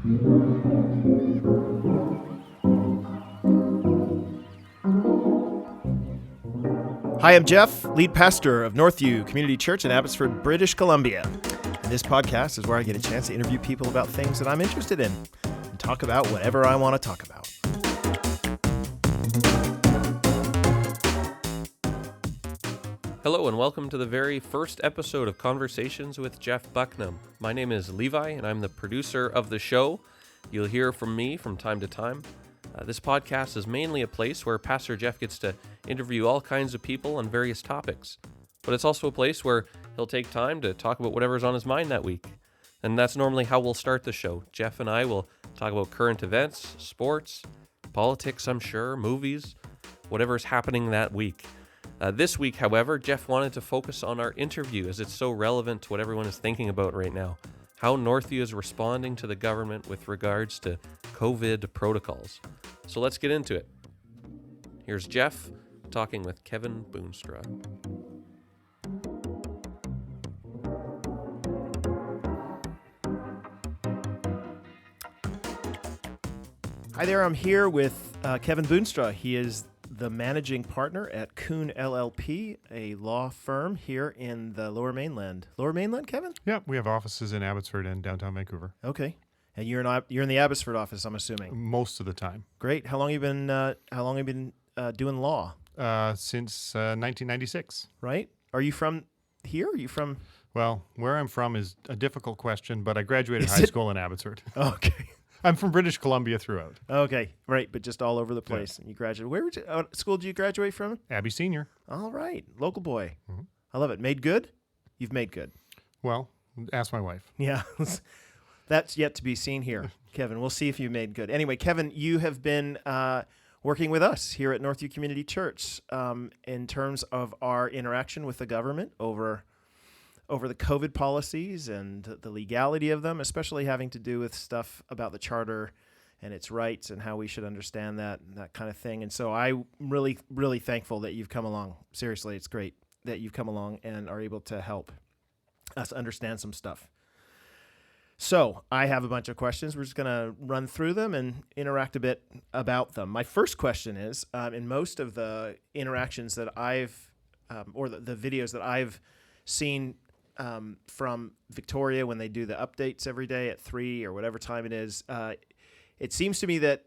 Hi, I'm Jeff, lead pastor of Northview Community Church in Abbotsford, British Columbia. And this podcast is where I get a chance to interview people about things that I'm interested in and talk about whatever I want to talk about. Hello and welcome to the very first episode of Conversations with Jeff Bucknam. My name is Levi and I'm the producer of the show. You'll hear from me from time to time. This podcast is mainly a place where Pastor Jeff gets to interview all kinds of people on various topics. But it's also a place where he'll take time to talk about whatever's on his mind that week. And that's normally how we'll start the show. Jeff and I will talk about current events, sports, politics, I'm sure, movies, whatever's happening that week. This week, however, Jeff wanted to focus on our interview as it's so relevant to what everyone is thinking about right now. How Northview is responding to the government with regards to COVID protocols. So let's get into it. Here's Jeff talking with Kevin Boonstra. Hi there, I'm here with Kevin Boonstra. He is the managing partner at Kuhn LLP, a law firm here in the Lower Mainland. Lower Mainland, Kevin? Yeah, we have offices in Abbotsford and downtown Vancouver. Okay, and you're in the Abbotsford office, I'm assuming. Most of the time. Great. How long have you been doing law? Since 1996. Right? Are you from here? Are you from? Well, where I'm from is a difficult question, but I graduated high school in Abbotsford. Okay. I'm from British Columbia throughout. Okay, right, but just all over the place. Yeah. And you graduated. Where school did you graduate from? Abbey Senior. All right, local boy. Mm-hmm. I love it. Made good? You've made good. Well, ask my wife. Yeah, that's yet to be seen here, Kevin. We'll see if you made good. Anyway, Kevin, you have been working with us here at Northview Community Church in terms of our interaction with the government over the COVID policies and the legality of them, especially having to do with stuff about the charter and its rights and how we should understand that and that kind of thing. And so I'm really, really thankful that you've come along. Seriously, it's great that you've come along and are able to help us understand some stuff. So I have a bunch of questions. We're just going to run through them and interact a bit about them. My first question is, in most of the interactions that I've, or the videos that I've seen from Victoria when they do the updates every day at 3 or whatever time it is, it seems to me that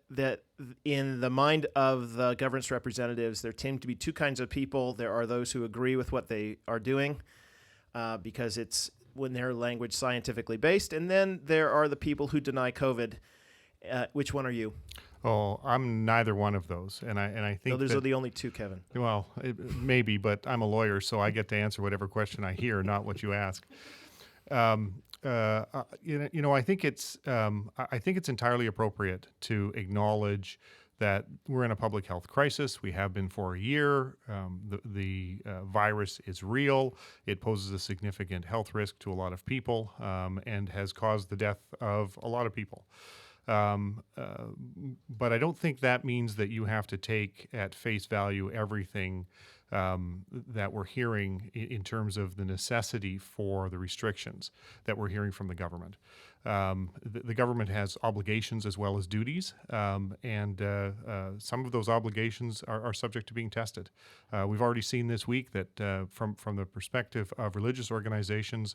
in the mind of the government's representatives, there tend to be two kinds of people. There are those who agree with what they are doing because it's, when their language, scientifically based, and then there are the people who deny COVID. Which one are you? Oh, I'm neither one of those, and I think those are the only two, Kevin. Well, maybe, but I'm a lawyer, so I get to answer whatever question I hear, not what you ask. I think it's entirely appropriate to acknowledge that we're in a public health crisis. We have been for a year. The virus is real. It poses a significant health risk to a lot of people and has caused the death of a lot of people. But I don't think that means that you have to take at face value everything that we're hearing in terms of the necessity for the restrictions that we're hearing from the government. The government has obligations as well as duties, and some of those obligations are subject to being tested. We've already seen this week that from the perspective of religious organizations,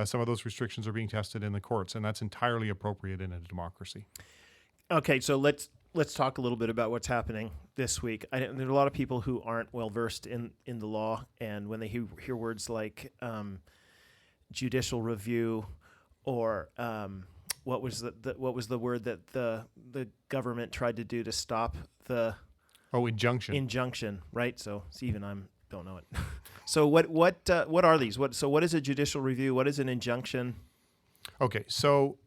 some of those restrictions are being tested in the courts, and that's entirely appropriate in a democracy. Okay, so let's talk a little bit about what's happening this week. There are a lot of people who aren't well versed in the law, and when they hear words like judicial review or what was the word that the government tried to do to stop the injunction, right? So even I don't know it. So what are these? What is a judicial review? What is an injunction? Okay, so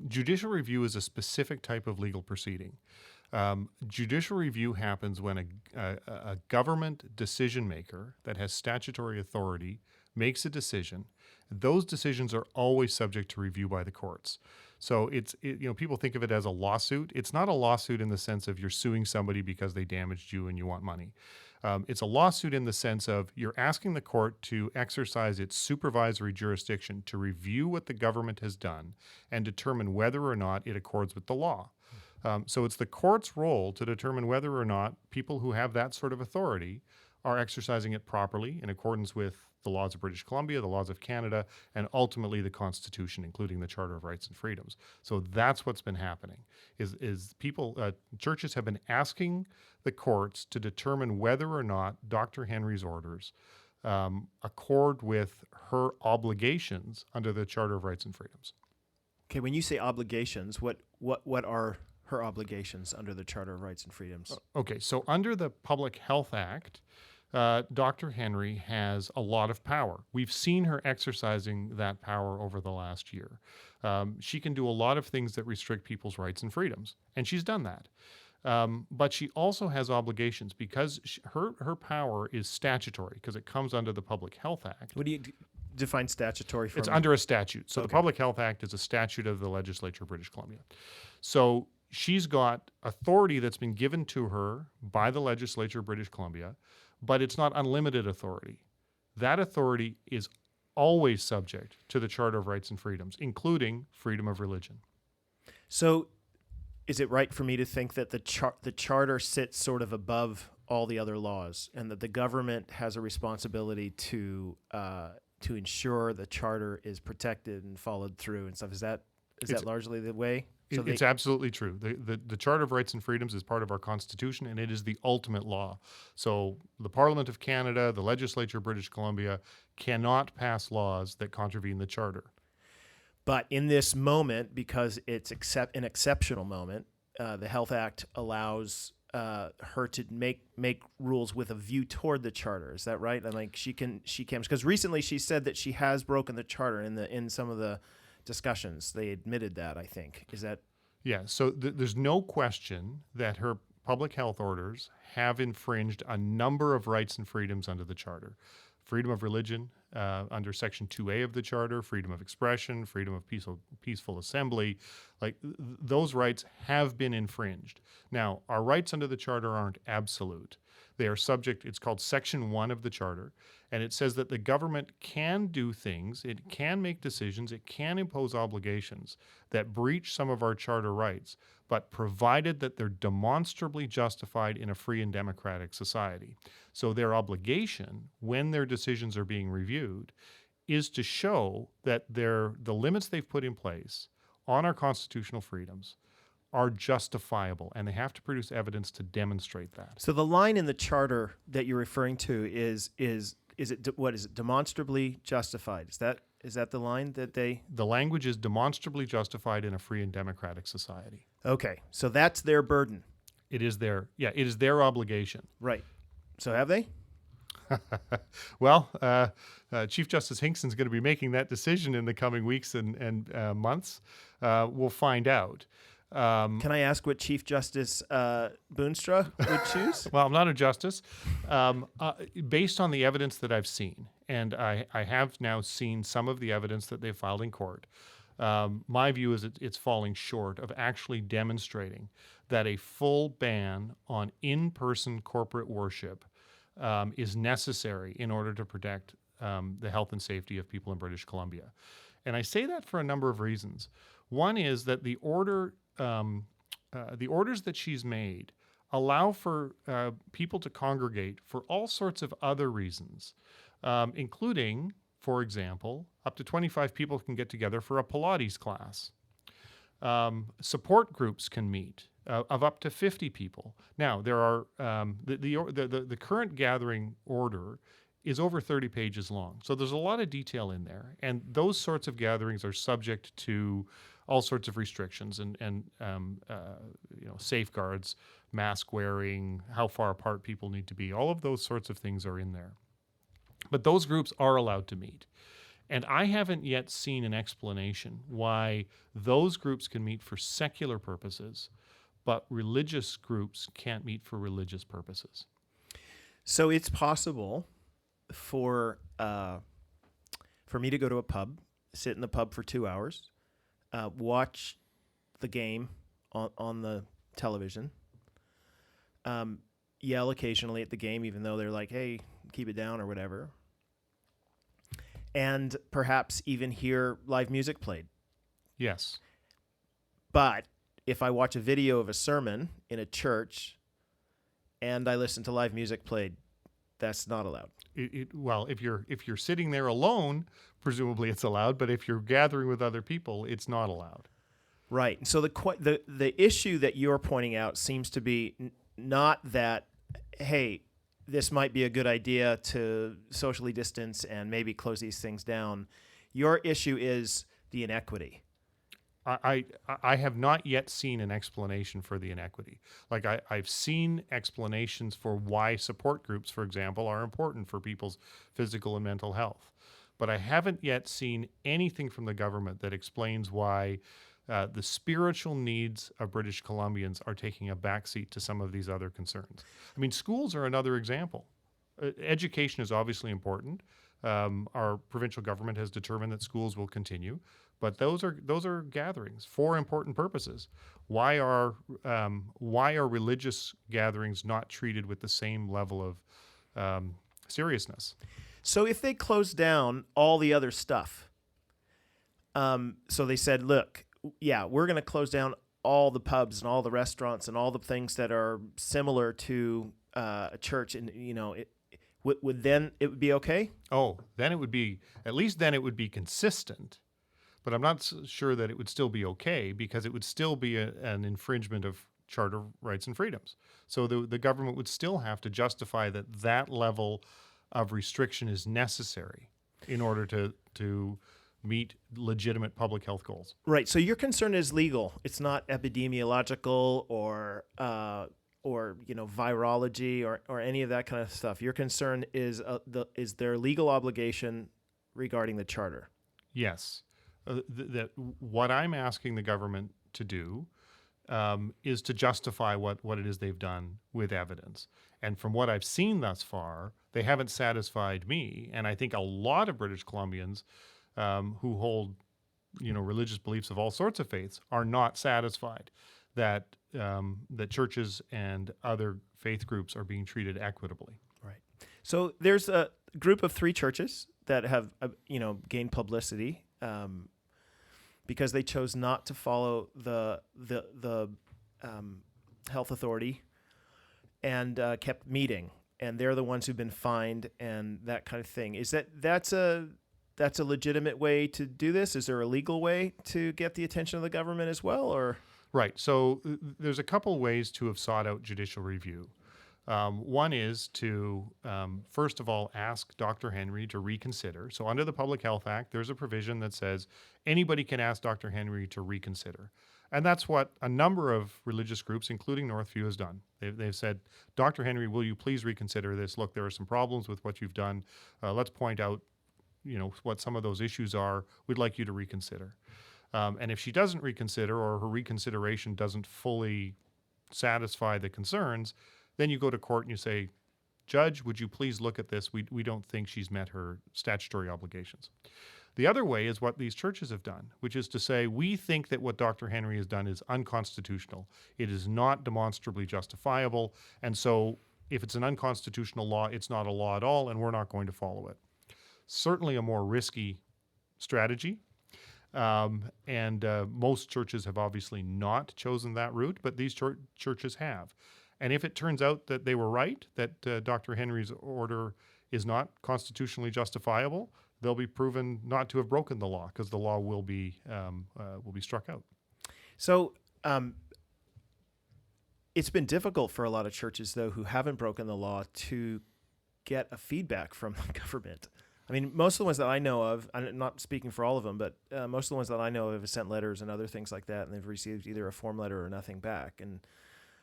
judicial review is a specific type of legal proceeding. Judicial review happens when a government decision maker that has statutory authority makes a decision. Those decisions are always subject to review by the courts. So people think of it as a lawsuit. It's not a lawsuit in the sense of you're suing somebody because they damaged you and you want money. It's a lawsuit in the sense of you're asking the court to exercise its supervisory jurisdiction to review what the government has done and determine whether or not it accords with the law. So it's the court's role to determine whether or not people who have that sort of authority are exercising it properly in accordance with the laws of British Columbia, the laws of Canada, and ultimately the Constitution, including the Charter of Rights and Freedoms. So that's what's been happening. Churches have been asking the courts to determine whether or not Dr. Henry's orders accord with her obligations under the Charter of Rights and Freedoms. Okay, when you say obligations, what are her obligations under the Charter of Rights and Freedoms? Okay, so under the Public Health Act, Dr. Henry has a lot of power. We've seen her exercising that power over the last year. She can do a lot of things that restrict people's rights and freedoms, and she's done that. But she also has obligations because her power is statutory because it comes under the Public Health Act. What do you define statutory for? It's under a statute. So Okay. The Public Health Act is a statute of the legislature of British Columbia. So she's got authority that's been given to her by the legislature of British Columbia, but it's not unlimited authority. That authority is always subject to the Charter of Rights and Freedoms, including freedom of religion. So is it right for me to think that the charter sits sort of above all the other laws and that the government has a responsibility to ensure the charter is protected and followed through and stuff? Is that largely the way? It's absolutely true. The Charter of Rights and Freedoms is part of our Constitution, and it is the ultimate law. So the Parliament of Canada, the Legislature of British Columbia cannot pass laws that contravene the Charter. But in this moment, because it's an exceptional moment, the Health Act allows her to make rules with a view toward the charter. Is that right? And like she can because recently she said that she has broken the charter in some of the discussions. They admitted that, I think. Is that? Yeah. So there's no question that her public health orders have infringed a number of rights and freedoms under the charter. Freedom of religion under Section 2A of the Charter, freedom of expression, freedom of peaceful assembly, those rights have been infringed. Now, our rights under the Charter aren't absolute. They are subject, it's called Section 1 of the Charter, and it says that the government can do things, it can make decisions, it can impose obligations that breach some of our charter rights, but provided that they're demonstrably justified in a free and democratic society. So their obligation, when their decisions are being reviewed, is to show that the limits they've put in place on our constitutional freedoms are justifiable, and they have to produce evidence to demonstrate that. So the line in the charter that you're referring to is it demonstrably justified? Is that the line that they? The language is demonstrably justified in a free and democratic society. Okay, so that's their burden. It is their obligation. Right. So have they? Well, Chief Justice Hinkson's going to be making that decision in the coming weeks and months. We'll find out. Can I ask what Chief Justice Boonstra would choose? Well, I'm not a justice. Based on the evidence that I've seen, and I have now seen some of the evidence that they've filed in court, my view is it's falling short of actually demonstrating that a full ban on in-person corporate worship is necessary in order to protect the health and safety of people in British Columbia. And I say that for a number of reasons. One is that the orders that she's made allow for people to congregate for all sorts of other reasons, including, for example, up to 25 people can get together for a Pilates class. Support groups can meet of up to 50 people. Now, there are the current gathering order is over 30 pages long, so there's a lot of detail in there, and those sorts of gatherings are subject to all sorts of restrictions and safeguards, mask wearing, how far apart people need to be. All of those sorts of things are in there. But those groups are allowed to meet. And I haven't yet seen an explanation why those groups can meet for secular purposes, but religious groups can't meet for religious purposes. So it's possible for me to go to a pub, sit in the pub for 2 hours, watch the game on the television, yell occasionally at the game, even though they're like, hey, keep it down or whatever. And perhaps even hear live music played. Yes. But if I watch a video of a sermon in a church and I listen to live music played, that's not allowed. Well, if you're sitting there alone, presumably it's allowed. But if you're gathering with other people, it's not allowed. Right. So the issue that you're pointing out seems to be not that, hey, this might be a good idea to socially distance and maybe close these things down. Your issue is the inequity. I have not yet seen an explanation for the inequity. Like I've seen explanations for why support groups, for example, are important for people's physical and mental health. But I haven't yet seen anything from the government that explains why the spiritual needs of British Columbians are taking a backseat to some of these other concerns. I mean, schools are another example. Education is obviously important. Our provincial government has determined that schools will continue, but those are gatherings for important purposes. Why are religious gatherings not treated with the same level of seriousness? So if they close down all the other stuff, so they said, look, yeah, we're going to close down all the pubs and all the restaurants and all the things that are similar to a church, and would then it would be okay? Oh, then it would be, at least then it would be consistent. But I'm not sure that it would still be okay, because it would still be an infringement of charter rights and freedoms. So the government would still have to justify that level of restriction is necessary in order to meet legitimate public health goals. Right. So your concern is legal. It's not epidemiological or virology or any of that kind of stuff. Your concern is their legal obligation regarding the charter. Yes. That what I'm asking the government to do is to justify what it is they've done with evidence. And from what I've seen thus far, they haven't satisfied me. And I think a lot of British Columbians who hold, religious beliefs of all sorts of faiths are not satisfied that churches and other faith groups are being treated equitably. Right. So there's a group of 3 churches that have, gained publicity because they chose not to follow the health authority and kept meeting, and they're the ones who've been fined and that kind of thing. Is that's a legitimate way to do this? Is there a legal way to get the attention of the government as well, or? Right. So there's a couple ways to have sought out judicial review. One is to, first of all, ask Dr. Henry to reconsider. So under the Public Health Act, there's a provision that says anybody can ask Dr. Henry to reconsider. And that's what a number of religious groups, including Northview, has done. They've said, Dr. Henry, will you please reconsider this? Look, there are some problems with what you've done. Let's point out, what some of those issues are. We'd like you to reconsider. And if she doesn't reconsider, or her reconsideration doesn't fully satisfy the concerns, then you go to court and you say, Judge, would you please look at this? We don't think she's met her statutory obligations. The other way is what these churches have done, which is to say, we think that what Dr. Henry has done is unconstitutional. It is not demonstrably justifiable. And so if it's an unconstitutional law, it's not a law at all, and we're not going to follow it. Certainly a more risky strategy. And most churches have obviously not chosen that route, but these churches have. And if it turns out that they were right, that Dr. Henry's order is not constitutionally justifiable, they'll be proven not to have broken the law, because the law will be struck out. So it's been difficult for a lot of churches, though, who haven't broken the law to get a feedback from the government. I mean, most of the ones that I know of, I'm not speaking for all of them, but most of the ones that I know of have sent letters and other things like that, and they've received either a form letter or nothing back. And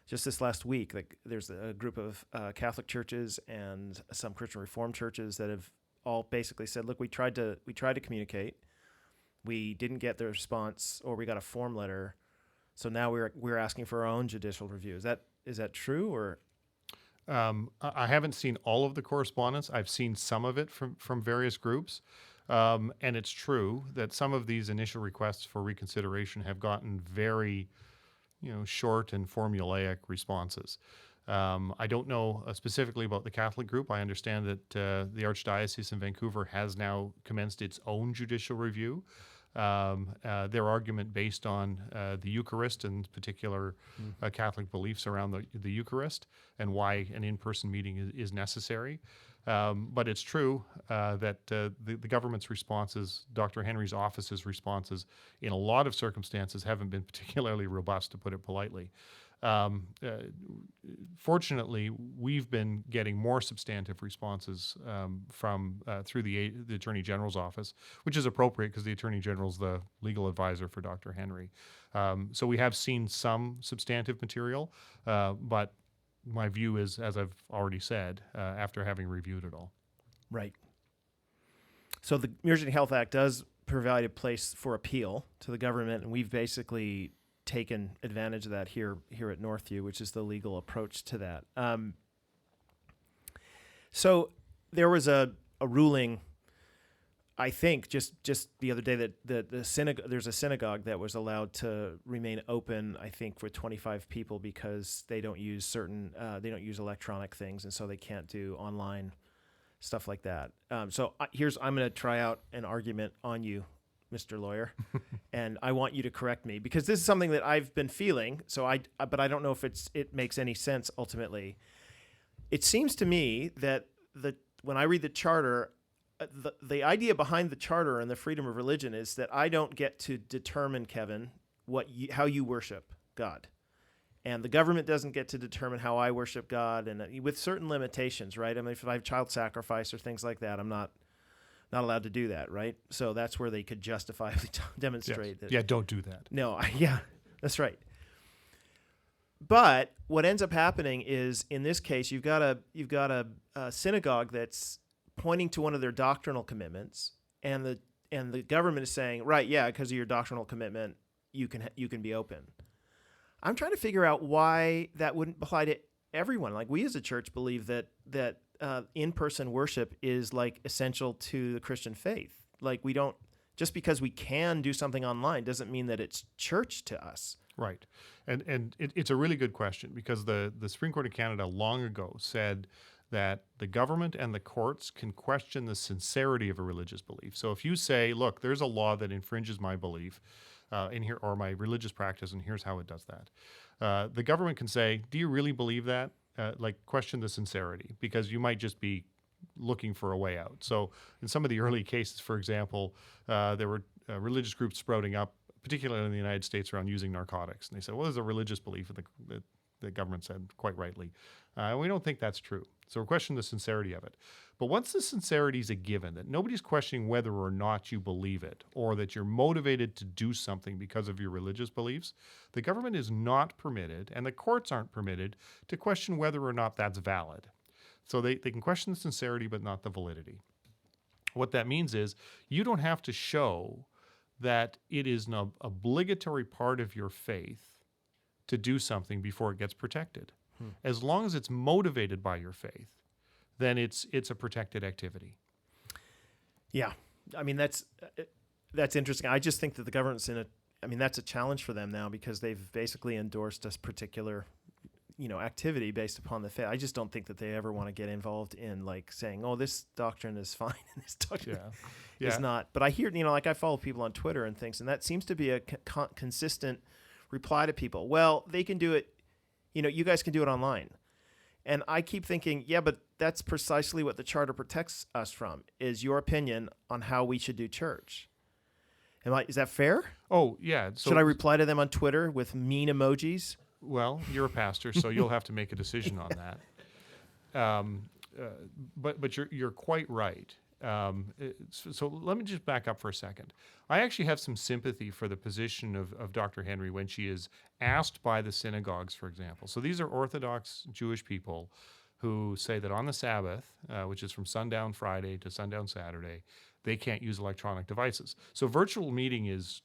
just this last week, there's a group of Catholic churches and some Christian Reformed churches that have all basically said, look, we tried to communicate. We didn't get the response, or we got a form letter. So now we're asking for our own judicial review. Is that true, or? I haven't seen all of the correspondence. I've seen some of it from various groups. And it's true that some of these initial requests for reconsideration have gotten very, short and formulaic responses. I don't know specifically about the Catholic group. I understand that the Archdiocese in Vancouver has now commenced its own judicial review. Their argument based on the Eucharist and particular Catholic beliefs around the Eucharist and why an in-person meeting is necessary. But it's true that the government's responses, Dr. Henry's office's responses, in a lot of circumstances haven't been particularly robust, to put it politely. Fortunately, we've been getting more substantive responses from through the Attorney General's office, which is appropriate because the Attorney General's the legal advisor for Dr. Henry. So we have seen some substantive material, but my view is, as I've already said, after having reviewed it all. Right. So the Emergency Health Act does provide a place for appeal to the government, and we've basically taken advantage of that here at Northview, which is the legal approach to that. So there was a ruling, I think, just the other day that there's a synagogue that was allowed to remain open, I think, for 25 people because they don't use electronic things, and so they can't do online stuff like that. I'm going to try out an argument on you, Mr. Lawyer, and I want you to correct me because this is something that I've been feeling. But I don't know if it makes any sense ultimately. It seems to me that when I read the charter, the idea behind the charter and the freedom of religion is that I don't get to determine, Kevin, how you worship God, and the government doesn't get to determine how I worship God, and with certain limitations, right? I mean, if I have child sacrifice or things like that, I'm not allowed to do that, right? So that's where they could justifiably demonstrate that. Yeah, don't do that. No, yeah, that's right. But what ends up happening is, in this case, you've got a synagogue that's pointing to one of their doctrinal commitments, and the government is saying, right, yeah, because of your doctrinal commitment, you can be open. I'm trying to figure out why that wouldn't apply to everyone. Like, we as a church believe that in-person worship is like essential to the Christian faith. Like, we don't, just because we can do something online doesn't mean that it's church to us. Right. And it's a really good question because the Supreme Court of Canada long ago said that the government and the courts can question the sincerity of a religious belief. So if you say, look, there's a law that infringes my belief in here or my religious practice, and here's how it does that. The government can say, do you really believe that? Question the sincerity, because you might just be looking for a way out. So in some of the early cases, for example, there were religious groups sprouting up, particularly in the United States, around using narcotics. And they said, well, there's a religious belief, and the government said, quite rightly, we don't think that's true. So we're questioning the sincerity of it. But once the sincerity is a given, that nobody's questioning whether or not you believe it, or that you're motivated to do something because of your religious beliefs, the government is not permitted, and the courts aren't permitted, to question whether or not that's valid. So they can question the sincerity, but not the validity. What that means is you don't have to show that it is an obligatory part of your faith to do something before it gets protected. As long as it's motivated by your faith, then it's a protected activity. Yeah. I mean, that's interesting. I just think that the government's that's a challenge for them now because they've basically endorsed a particular, activity based upon the faith. I just don't think that they ever want to get involved in like saying, oh, this doctrine is fine and this doctrine is not. But I hear, I follow people on Twitter and things, and that seems to be a consistent reply to people. Well, they can do it, you guys can do it online. And I keep thinking, yeah, but that's precisely what the charter protects us from, is your opinion on how we should do church. Is that fair? Oh, yeah. So, should I reply to them on Twitter with mean emojis? Well, you're a pastor, so you'll have to make a decision on that. But you're quite right. So let me just back up for a second. I actually have some sympathy for the position of Dr. Henry when she is asked by the synagogues, for example. So these are Orthodox Jewish people who say that on the Sabbath, which is from sundown Friday to sundown Saturday, they can't use electronic devices. So virtual meeting is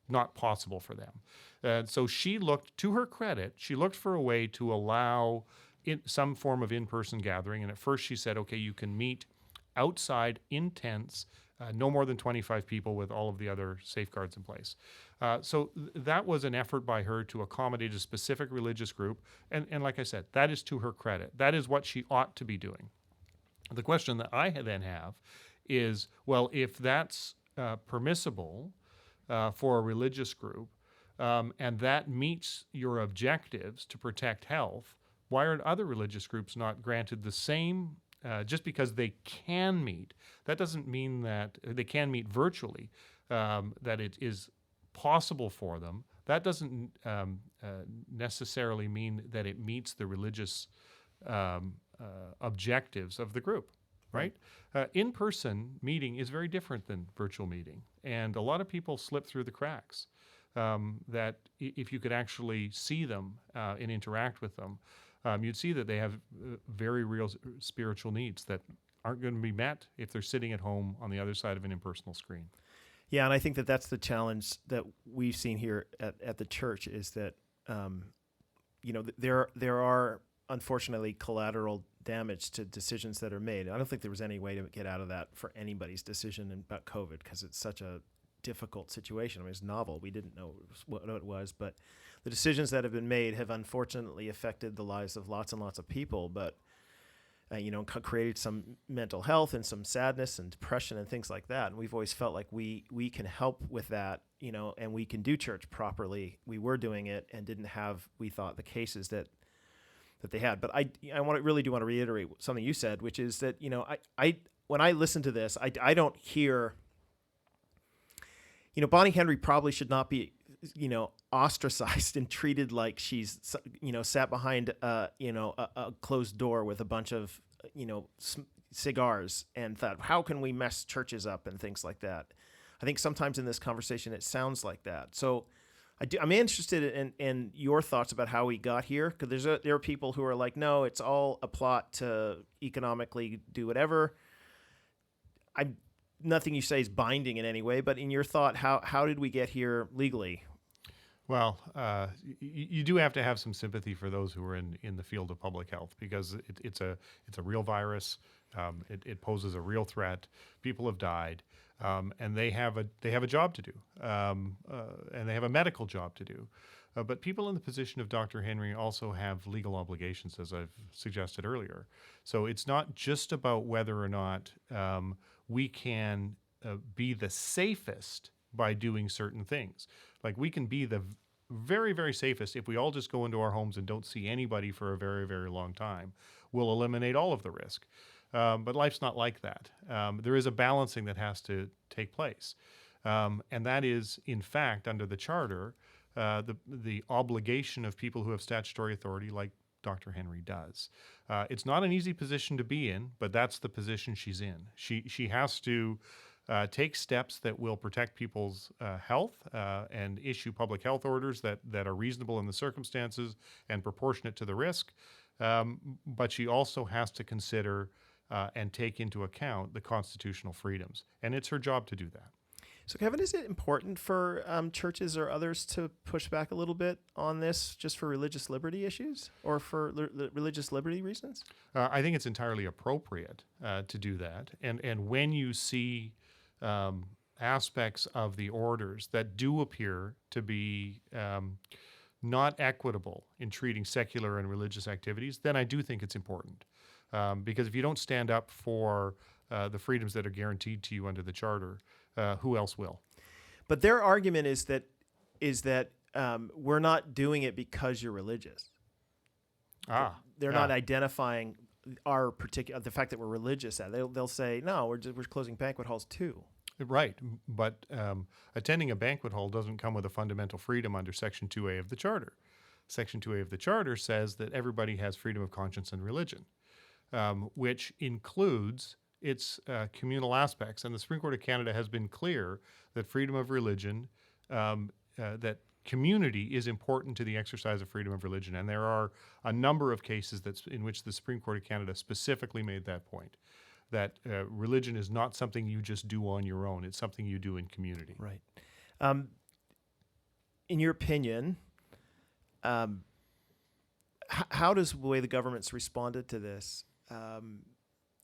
not possible for them. So she looked, to her credit, she looked for a way to allow some form of in-person gathering. And at first she said, okay, you can meet outside in tents no more than 25 people with all of the other safeguards in place. That was an effort by her to accommodate a specific religious group. And like I said, that is to her credit. That is what she ought to be doing. The question that I then have is, well, if that's permissible for a religious group, and that meets your objectives to protect health, why are other religious groups not granted the same? Just because they can meet, that doesn't mean that they can meet virtually, that it is possible for them. That doesn't necessarily mean that it meets the religious objectives of the group, right? In-person meeting is very different than virtual meeting. And a lot of people slip through the cracks that if you could actually see them and interact with them, you'd see that they have very real spiritual needs that aren't going to be met if they're sitting at home on the other side of an impersonal screen. Yeah, and I think that that's the challenge that we've seen here at the church is that, there are unfortunately collateral damage to decisions that are made. I don't think there was any way to get out of that for anybody's decision about COVID because it's such a difficult situation. I mean, it's novel. We didn't know what it was, but the decisions that have been made have unfortunately affected the lives of lots and lots of people, but created some mental health and some sadness and depression and things like that. And we've always felt like we can help with that, and we can do church properly. We were doing it and didn't have, we thought, the cases that they had. But I really do want to reiterate something you said, which is that, I when I listen to this, I don't hear, Bonnie Henry probably should not be, ostracized and treated like she's, sat behind, a closed door with a bunch of, cigars and thought, how can we mess churches up and things like that. I think sometimes in this conversation, it sounds like that. So I'm interested in your thoughts about how we got here, because there are people who are like, no, it's all a plot to economically do whatever. Nothing you say is binding in any way, but in your thought, how did we get here legally? Well, you do have to have some sympathy for those who are in the field of public health, because it's a real virus. It poses a real threat. People have died, and they have a job to do, and they have a medical job to do. But people in the position of Dr. Henry also have legal obligations, as I've suggested earlier. So it's not just about whether or not we can be the safest by doing certain things. Like, we can be the very, very safest if we all just go into our homes and don't see anybody for a very, very long time. We'll eliminate all of the risk. But life's not like that. There is a balancing that has to take place. And that is, in fact, under the Charter, the obligation of people who have statutory authority, like Dr. Henry does. It's not an easy position to be in, but that's the position she's in. She has to take steps that will protect people's health and issue public health orders that are reasonable in the circumstances and proportionate to the risk. But she also has to consider and take into account the constitutional freedoms. And it's her job to do that. So, Kevin, is it important for churches or others to push back a little bit on this just for religious liberty issues or for religious liberty reasons? I think it's entirely appropriate to do that. And when you see aspects of the orders that do appear to be not equitable in treating secular and religious activities, then I do think it's important. Because if you don't stand up for the freedoms that are guaranteed to you under the Charter, who else will? But their argument is that we're not doing it because you're religious. They're not identifying the fact that we're religious. They'll say, no, we're closing banquet halls too. Right, but attending a banquet hall doesn't come with a fundamental freedom under Section 2A of the Charter. Section 2A of the Charter says that everybody has freedom of conscience and religion, which includes its communal aspects. And the Supreme Court of Canada has been clear that freedom of religion, that community is important to the exercise of freedom of religion. And there are a number of cases in which the Supreme Court of Canada specifically made that point, that religion is not something you just do on your own. It's something you do in community. Right. In your opinion, how does the way the government's responded to this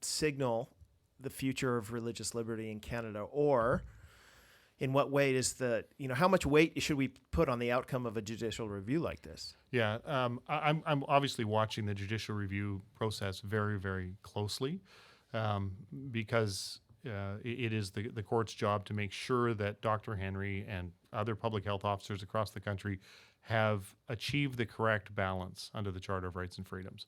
signal the future of religious liberty in Canada, or in what way is how much weight should we put on the outcome of a judicial review like this? Yeah, I'm obviously watching the judicial review process very, very closely, because it is the court's job to make sure that Dr. Henry and other public health officers across the country have achieved the correct balance under the Charter of Rights and Freedoms.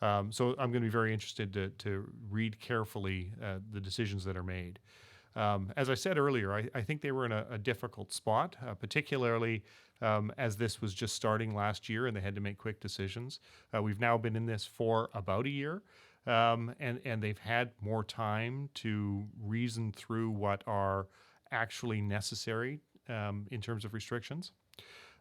So I'm going to be very interested to read carefully the decisions that are made. As I said earlier, I think they were in a difficult spot, particularly as this was just starting last year and they had to make quick decisions. We've now been in this for about a year, and they've had more time to reason through what are actually necessary in terms of restrictions.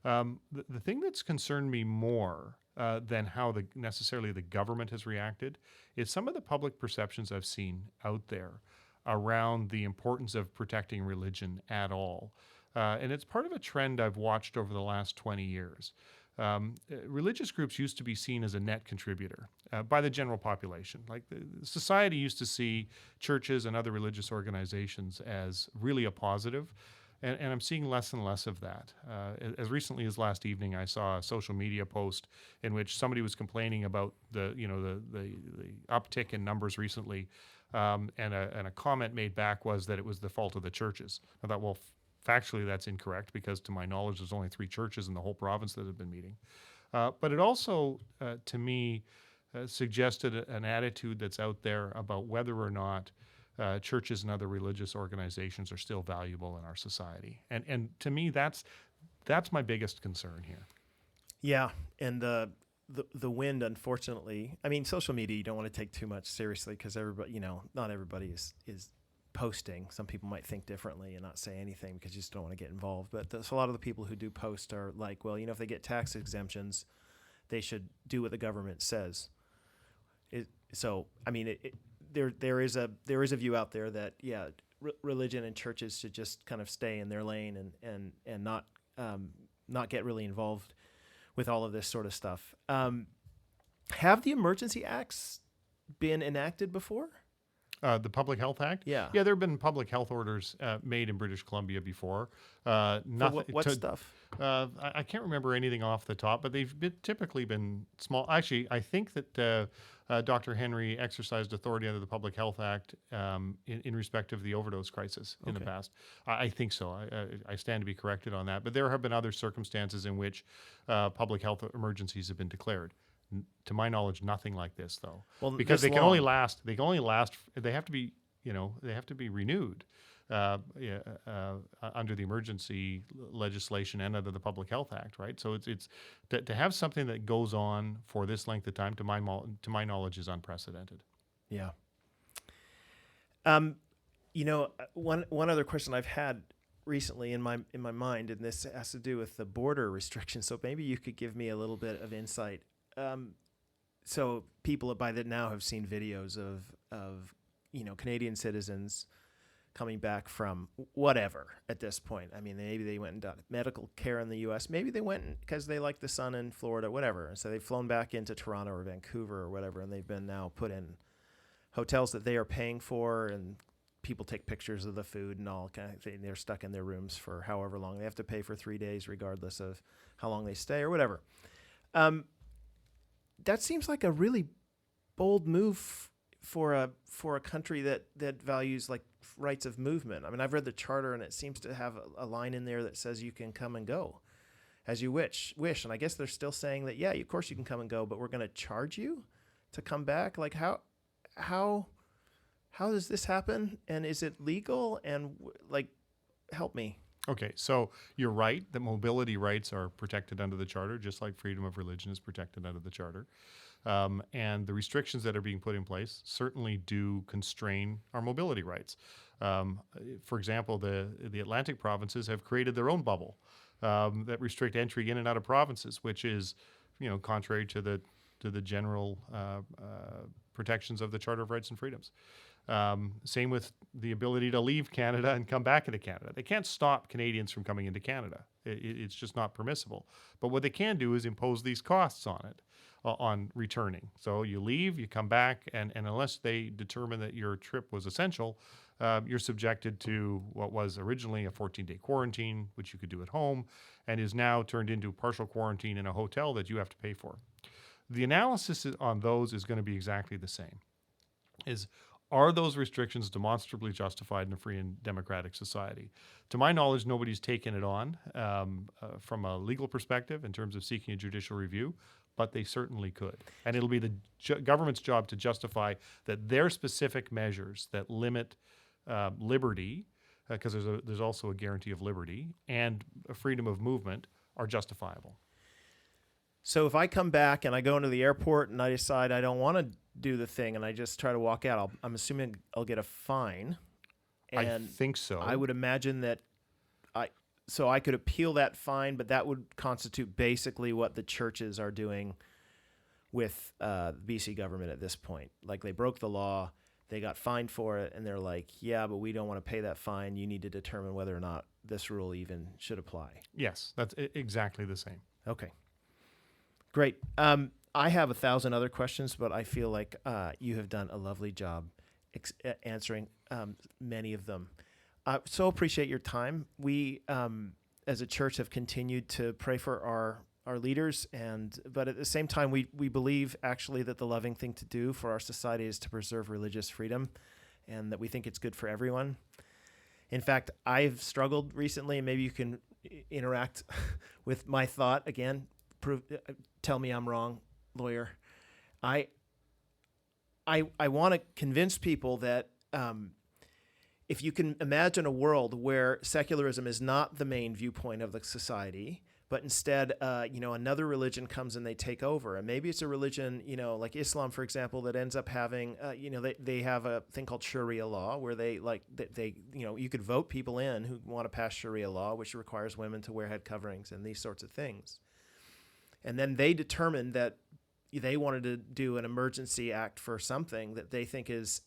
The thing that's concerned me more than how necessarily the government has reacted is some of the public perceptions I've seen out there around the importance of protecting religion at all. And it's part of a trend I've watched over the last 20 years. Religious groups used to be seen as a net contributor by the general population. Like society used to see churches and other religious organizations as really a positive. And I'm seeing less and less of that. As recently as last evening, I saw a social media post in which somebody was complaining about the uptick in numbers recently, and a comment made back was that it was the fault of the churches. I thought, well, factually that's incorrect, because to my knowledge, there's only 3 churches in the whole province that have been meeting. But it also, to me, suggested an attitude that's out there about whether or not churches and other religious organizations are still valuable in our society. And to me, that's my biggest concern here. Yeah, and the wind, unfortunately, I mean, social media, you don't want to take too much seriously, because everybody, not everybody is posting. Some people might think differently and not say anything because you just don't want to get involved. But a lot of the people who do post are like, well, if they get tax exemptions, they should do what the government says. There is a view out there that religion and churches should just kind of stay in their lane and not get really involved with all of this sort of stuff. Have the emergency acts been enacted before? The Public Health Act? Yeah. Yeah, there have been public health orders made in British Columbia before. Nothing. What stuff? I can't remember anything off the top, but they've typically been small. Actually, I think that Dr. Henry exercised authority under the Public Health Act in respect of the overdose crisis in the past. I think so. I stand to be corrected on that. But there have been other circumstances in which public health emergencies have been declared. To my knowledge, nothing like this, though, because they have to be renewed under the emergency legislation and under the Public Health Act, right? So it's to have something that goes on for this length of time, to my knowledge, is unprecedented. Yeah. One other question I've had recently in my mind, and this has to do with the border restrictions. So maybe you could give me a little bit of insight. So people by that now have seen videos of Canadian citizens coming back from whatever at this point. I mean, maybe they went and got medical care in the U.S. Maybe they went because they like the sun in Florida, whatever. And so they've flown back into Toronto or Vancouver or whatever, and they've been now put in hotels that they are paying for, and people take pictures of the food and all kind of thing. They're stuck in their rooms for however long. They have to pay for 3 days regardless of how long they stay or whatever. That seems like a really bold move for a country that values like rights of movement. I mean, I've read the charter, and it seems to have a line in there that says you can come and go as you wish. And I guess they're still saying that, yeah, of course you can come and go, but we're going to charge you to come back. Like how does this happen? And is it legal? And help me. Okay, so you're right that mobility rights are protected under the Charter, just like freedom of religion is protected under the Charter. And the restrictions that are being put in place certainly do constrain our mobility rights. For example, the Atlantic provinces have created their own bubble that restrict entry in and out of provinces, which is, contrary to the general protections of the Charter of Rights and Freedoms. Same with the ability to leave Canada and come back into Canada. They can't stop Canadians from coming into Canada. It's just not permissible. But what they can do is impose these costs on it. on returning. So you leave, you come back, and unless they determine that your trip was essential, you're subjected to what was originally a 14-day quarantine, which you could do at home, and is now turned into partial quarantine in a hotel that you have to pay for. The analysis on those is going to be exactly the same. Are those restrictions demonstrably justified in a free and democratic society? To my knowledge, nobody's taken it on from a legal perspective in terms of seeking a judicial review, but they certainly could. And it'll be the government's job to justify that their specific measures that limit liberty, because there's also a guarantee of liberty, and a freedom of movement are justifiable. So if I come back and I go into the airport and I decide I don't want to do the thing and I just try to walk out, I'm assuming I'll get a fine. And I think so. I would imagine that I could appeal that fine, but that would constitute basically what the churches are doing with the BC government at this point. Like, they broke the law, they got fined for it, and they're like, yeah, but we don't want to pay that fine. You need to determine whether or not this rule even should apply. Yes, that's exactly the same. Okay. Great. I have 1,000 other questions, but I feel like you have done a lovely job answering many of them. So appreciate your time. We, as a church, have continued to pray for our leaders, but at the same time, we believe actually that the loving thing to do for our society is to preserve religious freedom, and that we think it's good for everyone. In fact, I've struggled recently, and maybe you can interact with my thought again. Tell me I'm wrong, lawyer. I want to convince people that if you can imagine a world where secularism is not the main viewpoint of the society, but instead, another religion comes and they take over, and maybe it's a religion, like Islam, for example, that ends up having, they have a thing called Sharia law, where you could vote people in who want to pass Sharia law, which requires women to wear head coverings and these sorts of things. And then they determined that they wanted to do an emergency act for something that they think is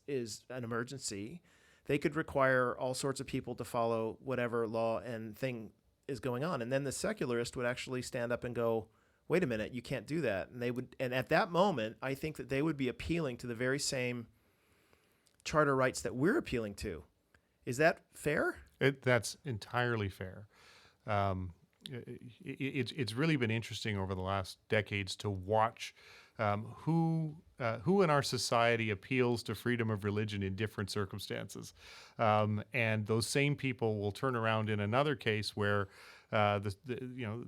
an emergency. They could require all sorts of people to follow whatever law and thing is going on. And then the secularist would actually stand up and go, wait a minute, you can't do that. And at that moment, I think that they would be appealing to the very same charter rights that we're appealing to. Is that fair? That's entirely fair. It's really been interesting over the last decades to watch who in our society appeals to freedom of religion in different circumstances, and those same people will turn around in another case where the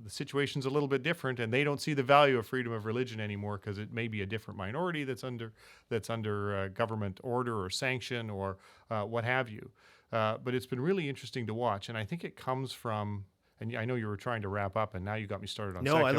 situation's a little bit different, and they don't see the value of freedom of religion anymore because it may be a different minority that's under government order or sanction or what have you. But it's been really interesting to watch, and I think it comes from. And I know you were trying to wrap up, and now you got me started on secularism.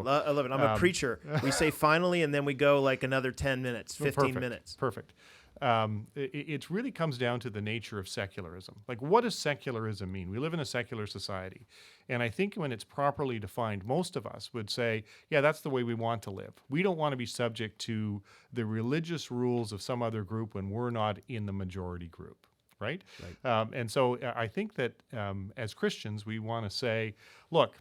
I love it. I'm a preacher. We say finally, and then we go like another 10 minutes, 15 minutes. Perfect. It really comes down to the nature of secularism. Like, what does secularism mean? We live in a secular society. And I think when it's properly defined, most of us would say, yeah, that's the way we want to live. We don't want to be subject to the religious rules of some other group when we're not in the majority group. Right? And so I think that as Christians, we want to say, look,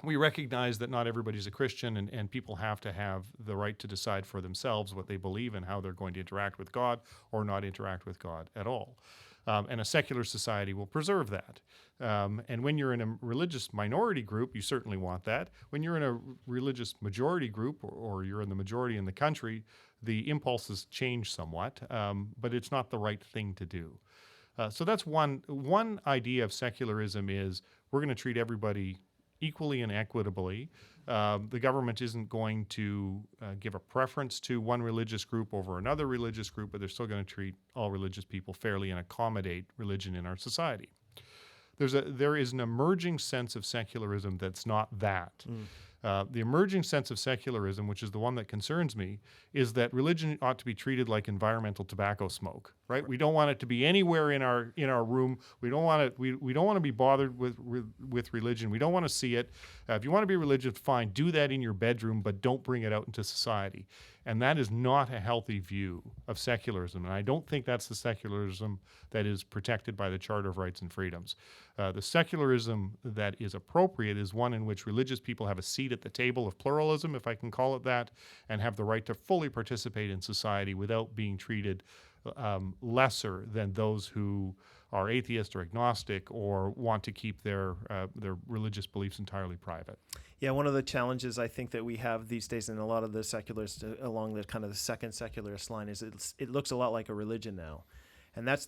we recognize that not everybody's a Christian, and people have to have the right to decide for themselves what they believe and how they're going to interact with God or not interact with God at all. And a secular society will preserve that. And when you're in a religious minority group, you certainly want that. When you're in a religious majority group, or you're in the majority in the country, the impulses change somewhat, but it's not the right thing to do. So that's one idea of secularism is we're going to treat everybody equally and equitably. The government isn't going to give a preference to one religious group over another religious group, but they're still going to treat all religious people fairly and accommodate religion in our society. There is an emerging sense of secularism that's not that. The emerging sense of secularism, which is the one that concerns me, is that religion ought to be treated like environmental tobacco smoke, right? We don't want it to be anywhere in our room. We don't want it. We don't want to be bothered with religion. We don't want to see it. If you want to be religious, fine, do that in your bedroom, but don't bring it out into society. And that is not a healthy view of secularism. And I don't think that's the secularism that is protected by the Charter of Rights and Freedoms. The secularism that is appropriate is one in which religious people have a seat at the table of pluralism, if I can call it that, and have the right to fully participate in society without being treated lesser than those who are atheist or agnostic or want to keep their religious beliefs entirely private. Yeah, one of the challenges I think that we have these days in a lot of the secularists along the kind of the second secularist line is it looks a lot like a religion now. And that's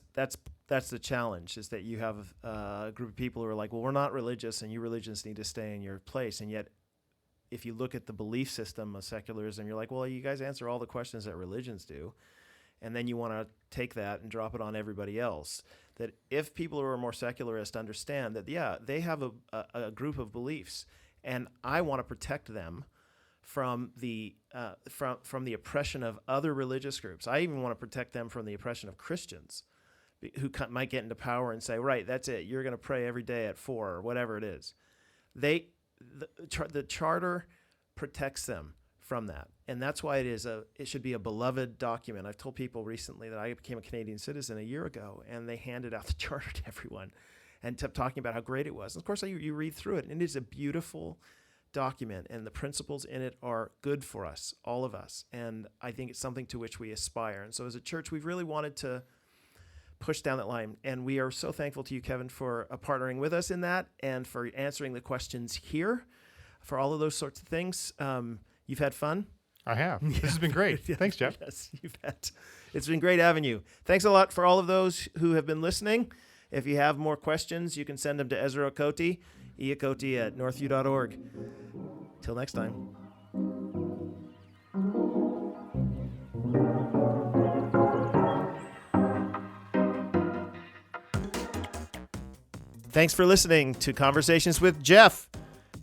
the challenge, is that you have a group of people who are like, well, we're not religious and you religions need to stay in your place. And yet, if you look at the belief system of secularism, you're like, well, you guys answer all the questions that religions do. And then you want to take that and drop it on everybody else. That if people who are more secularist understand that, yeah, they have a group of beliefs, and I want to protect them from the oppression of other religious groups. I even want to protect them from the oppression of Christians who might get into power and say, right, that's it. You're going to pray every day at 4 or whatever it is. The charter protects them from that. And that's why it should be a beloved document. I've told people recently that I became a Canadian citizen a year ago, and they handed out the charter to everyone and kept talking about how great it was. And of course, you read through it, and it is a beautiful document, and the principles in it are good for us, all of us. And I think it's something to which we aspire. And so as a church, we've really wanted to push down that line. And we are so thankful to you, Kevin, for partnering with us in that and for answering the questions here, for all of those sorts of things. You've had fun? I have. This has been great. Thanks, Jeff. Yes, you bet. It's been great having you. Thanks a lot for all of those who have been listening. If you have more questions, you can send them to Ezra Okoti, eokoti@northview.org. Till next time. Thanks for listening to Conversations with Jeff.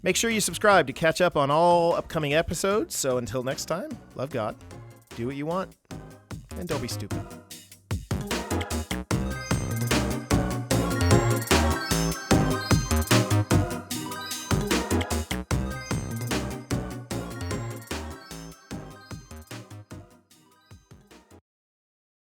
Make sure you subscribe to catch up on all upcoming episodes. So until next time, love God, do what you want, and don't be stupid.